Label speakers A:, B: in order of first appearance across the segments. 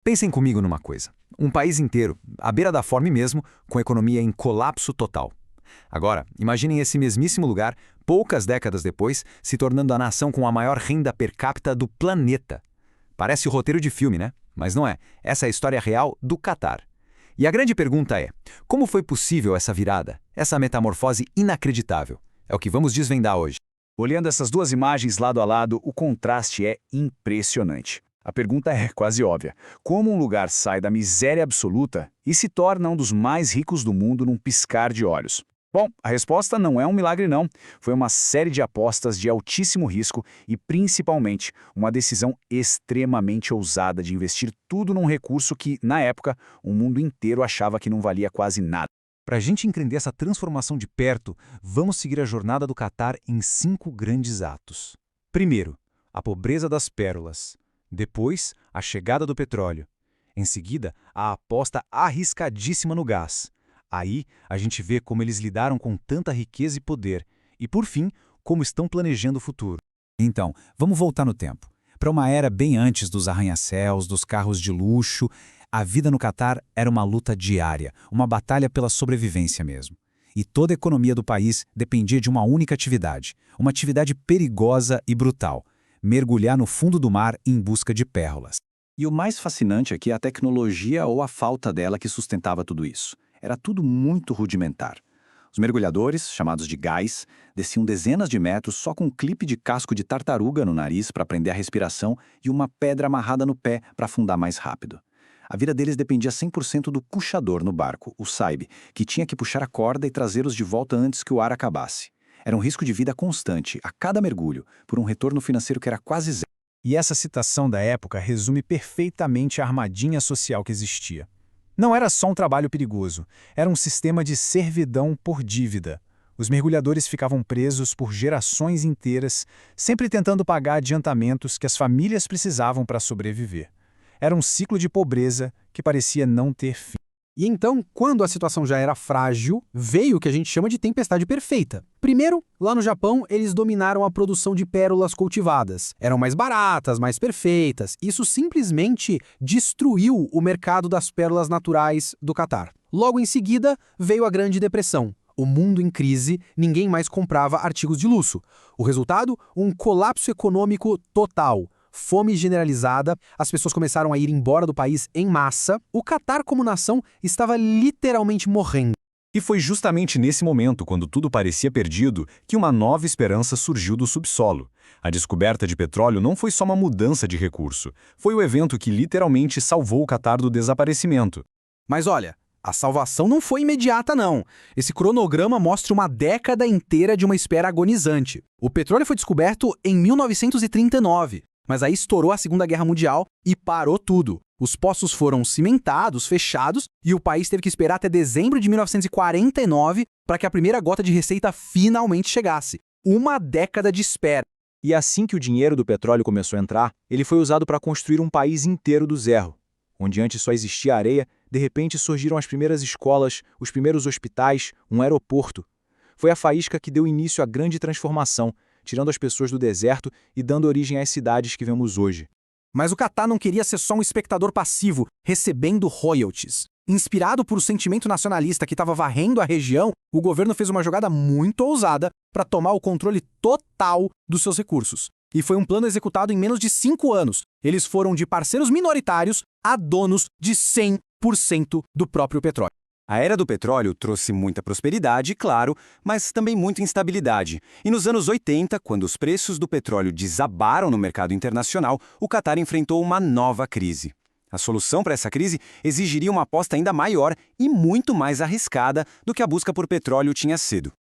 A: Pensem comigo numa coisa. Um país inteiro, à beira da fome mesmo, com a economia em colapso total. Agora, imaginem esse mesmíssimo lugar, poucas décadas depois, se tornando a nação com a maior renda per capita do planeta. Parece o roteiro de filme, né? Mas não é. Essa é a história real do Catar. E a grande pergunta é: como foi possível essa virada, essa metamorfose inacreditável? É o que vamos desvendar hoje.
B: Olhando essas duas imagens lado a lado, o contraste é impressionante. A pergunta é quase óbvia. Como um lugar sai da miséria absoluta e se torna um dos mais ricos do mundo num piscar de olhos? Bom, a resposta não é um milagre não. Foi uma série de apostas de altíssimo risco e, principalmente, uma decisão extremamente ousada de investir tudo num recurso que, na época, o mundo inteiro achava que não valia quase nada.
C: Para a gente entender essa transformação de perto, vamos seguir a jornada do Catar em 5 grandes atos. Primeiro, a pobreza das pérolas. Depois, a chegada do petróleo. Em seguida, a aposta arriscadíssima no gás. Aí, a gente vê como eles lidaram com tanta riqueza e poder. E, por fim, como estão planejando o futuro.
A: Então, vamos voltar no tempo. Para uma era bem antes dos arranha-céus, dos carros de luxo, a vida no Catar era uma luta diária, uma batalha pela sobrevivência mesmo. E toda a economia do país dependia de uma única atividade, uma atividade perigosa e brutal: mergulhar no fundo do mar em busca de pérolas.
B: E o mais fascinante é que a tecnologia ou a falta dela que sustentava tudo isso. Era tudo muito rudimentar. Os mergulhadores, chamados de gás, desciam dezenas de metros só com um clipe de casco de tartaruga no nariz para prender a respiração e uma pedra amarrada no pé para afundar mais rápido. A vida deles dependia 100% do puxador no barco, o Saib, que tinha que puxar a corda e trazê-los de volta antes que o ar acabasse. Era um risco de vida constante, a cada mergulho, por um retorno financeiro que era quase zero.
C: E essa citação da época resume perfeitamente a armadilha social que existia. Não era só um trabalho perigoso, era um sistema de servidão por dívida. Os mergulhadores ficavam presos por gerações inteiras, sempre tentando pagar adiantamentos que as famílias precisavam para sobreviver. Era um ciclo de pobreza que parecia não ter fim.
D: E então, quando a situação já era frágil, veio o que a gente chama de tempestade perfeita. Primeiro, lá no Japão, eles dominaram a produção de pérolas cultivadas. Eram mais baratas, mais perfeitas. Isso simplesmente destruiu o mercado das pérolas naturais do Catar. Logo em seguida, veio a Grande Depressão. O mundo em crise, ninguém mais comprava artigos de luxo. O resultado? Um colapso econômico total. Fome generalizada, as pessoas começaram a ir embora do país em massa. O Catar, como nação, estava literalmente morrendo.
B: E foi justamente nesse momento, quando tudo parecia perdido, que uma nova esperança surgiu do subsolo. A descoberta de petróleo não foi só uma mudança de recurso. Foi o evento que literalmente salvou o Catar do desaparecimento.
D: Mas olha, a salvação não foi imediata, não. Esse cronograma mostra uma década inteira de uma espera agonizante. O petróleo foi descoberto em 1939. Mas aí estourou a Segunda Guerra Mundial e parou tudo. Os poços foram cimentados, fechados, e o país teve que esperar até dezembro de 1949 para que a primeira gota de receita finalmente chegasse. Uma década de espera.
B: E assim que o dinheiro do petróleo começou a entrar, ele foi usado para construir um país inteiro do zero. Onde antes só existia areia, de repente surgiram as primeiras escolas, os primeiros hospitais, um aeroporto. Foi a faísca que deu início à grande transformação, tirando as pessoas do deserto e dando origem às cidades que vemos hoje.
D: Mas o Catar não queria ser só um espectador passivo, recebendo royalties. Inspirado por o sentimento nacionalista que estava varrendo a região, o governo fez uma jogada muito ousada para tomar o controle total dos seus recursos. E foi um plano executado em menos de 5 anos. Eles foram de parceiros minoritários a donos de 100% do próprio petróleo.
E: A era do petróleo trouxe muita prosperidade, claro, mas também muita instabilidade. E nos anos 80, quando os preços do petróleo desabaram no mercado internacional, o Catar enfrentou uma nova crise. A solução para essa crise exigiria uma aposta ainda maior e muito mais arriscada do que a busca por petróleo tinha sido.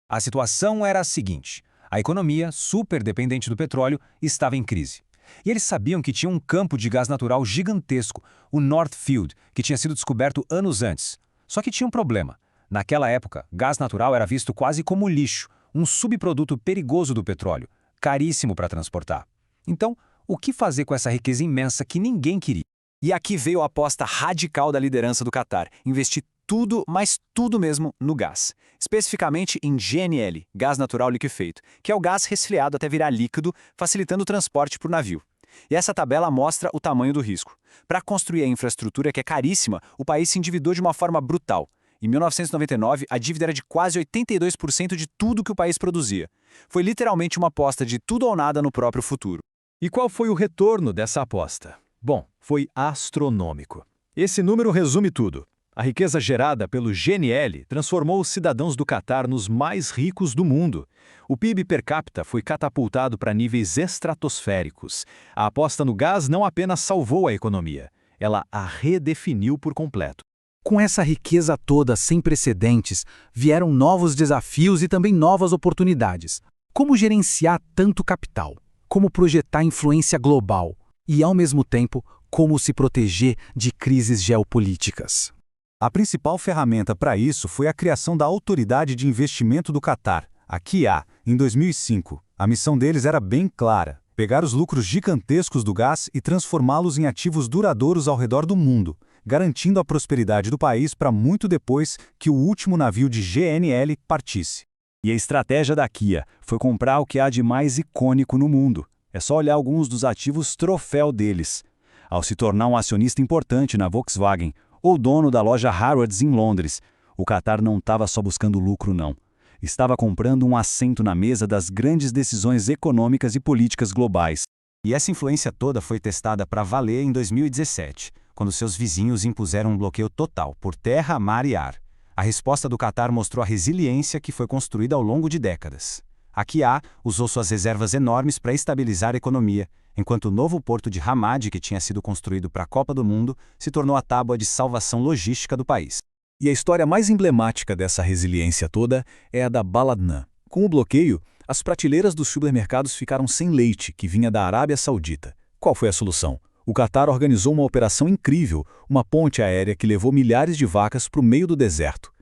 A: A situação era a seguinte: a economia, super dependente do petróleo, estava em crise. E eles sabiam que tinha um campo de gás natural gigantesco, o North Field, que tinha sido descoberto anos antes. Só que tinha um problema. Naquela época, gás natural era visto quase como lixo, um subproduto perigoso do petróleo, caríssimo para transportar. Então, o que fazer com essa riqueza imensa que ninguém queria?
E: E aqui veio a aposta radical da liderança do Catar: investir tudo, mas tudo mesmo, no gás. Especificamente em GNL, gás natural liquefeito, que é o gás resfriado até virar líquido, facilitando o transporte por navio. E essa tabela mostra o tamanho do risco. Para construir a infraestrutura, que é caríssima, o país se endividou de uma forma brutal. Em 1999, a dívida era de quase 82% de tudo que o país produzia. Foi literalmente uma aposta de tudo ou nada no próprio futuro.
C: E qual foi o retorno dessa aposta? Bom, foi astronômico. Esse número resume tudo. A riqueza gerada pelo GNL transformou os cidadãos do Catar nos mais ricos do mundo. O PIB per capita foi catapultado para níveis estratosféricos. A aposta no gás não apenas salvou a economia, ela a redefiniu por completo.
D: Com essa riqueza toda sem precedentes, vieram novos desafios e também novas oportunidades. Como gerenciar tanto capital? Como projetar influência global? E, ao mesmo tempo, como se proteger de crises geopolíticas?
C: A principal ferramenta para isso foi a criação da Autoridade de Investimento do Catar, a QIA, em 2005. A missão deles era bem clara: pegar os lucros gigantescos do gás e transformá-los em ativos duradouros ao redor do mundo, garantindo a prosperidade do país para muito depois que o último navio de GNL partisse. E a estratégia da QIA foi comprar o que há de mais icônico no mundo. É só olhar alguns dos ativos troféu deles. Ao se tornar um acionista importante na Volkswagen, ou dono da loja Harrods em Londres, o Catar não estava só buscando lucro, não. Estava comprando um assento na mesa das grandes decisões econômicas e políticas globais.
E: E essa influência toda foi testada para valer em 2017, quando seus vizinhos impuseram um bloqueio total por terra, mar e ar. A resposta do Catar mostrou a resiliência que foi construída ao longo de décadas. A QIA usou suas reservas enormes para estabilizar a economia, enquanto o novo porto de Hamad, que tinha sido construído para a Copa do Mundo, se tornou a tábua de salvação logística do país.
C: E a história mais emblemática dessa resiliência toda é a da Baladna. Com o bloqueio, as prateleiras dos supermercados ficaram sem leite, que vinha da Arábia Saudita. Qual foi a solução? O Catar organizou uma operação incrível, uma ponte aérea que levou milhares de vacas para o meio do deserto.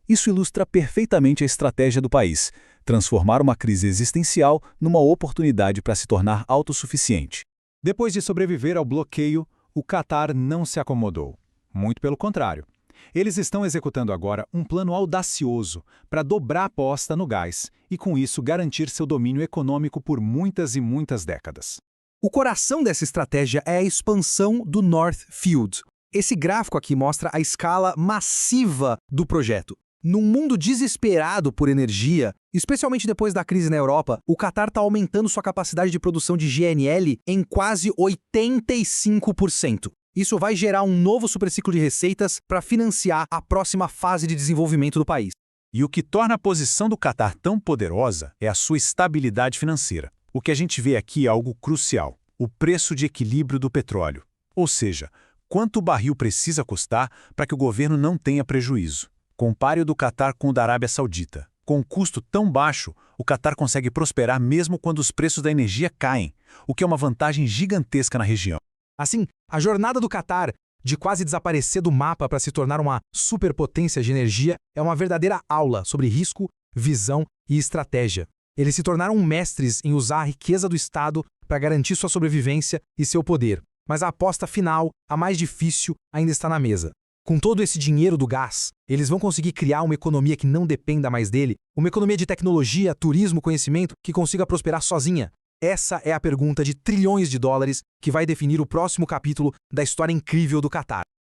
C: Isso ilustra perfeitamente a estratégia do país: transformar uma crise existencial numa oportunidade para se tornar autossuficiente. Depois de sobreviver ao bloqueio, o Catar não se acomodou. Muito pelo contrário. Eles estão executando agora um plano audacioso para dobrar a aposta no gás e, com isso, garantir seu domínio econômico por muitas e muitas décadas.
D: O coração dessa estratégia é a expansão do North Field. Esse gráfico aqui mostra a escala massiva do projeto. Num mundo desesperado por energia, especialmente depois da crise na Europa, o Catar está aumentando sua capacidade de produção de GNL em quase 85%. Isso vai gerar um novo superciclo de receitas para financiar a próxima fase de desenvolvimento do país.
C: E o que torna a posição do Catar tão poderosa é a sua estabilidade financeira. O que a gente vê aqui é algo crucial: o preço de equilíbrio do petróleo. Ou seja, quanto o barril precisa custar para que o governo não tenha prejuízo. Compare o do Catar com o da Arábia Saudita. Com um custo tão baixo, o Catar consegue prosperar mesmo quando os preços da energia caem, o que é uma vantagem gigantesca na região.
D: Assim, a jornada do Catar de quase desaparecer do mapa para se tornar uma superpotência de energia é uma verdadeira aula sobre risco, visão e estratégia. Eles se tornaram mestres em usar a riqueza do Estado para garantir sua sobrevivência e seu poder. Mas a aposta final, a mais difícil, ainda está na mesa. Com todo esse dinheiro do gás, eles vão conseguir criar uma economia que não dependa mais dele, uma economia de tecnologia, turismo, conhecimento que consiga prosperar sozinha. Essa é a pergunta de trilhões de dólares que vai definir o próximo capítulo da história incrível do Catar.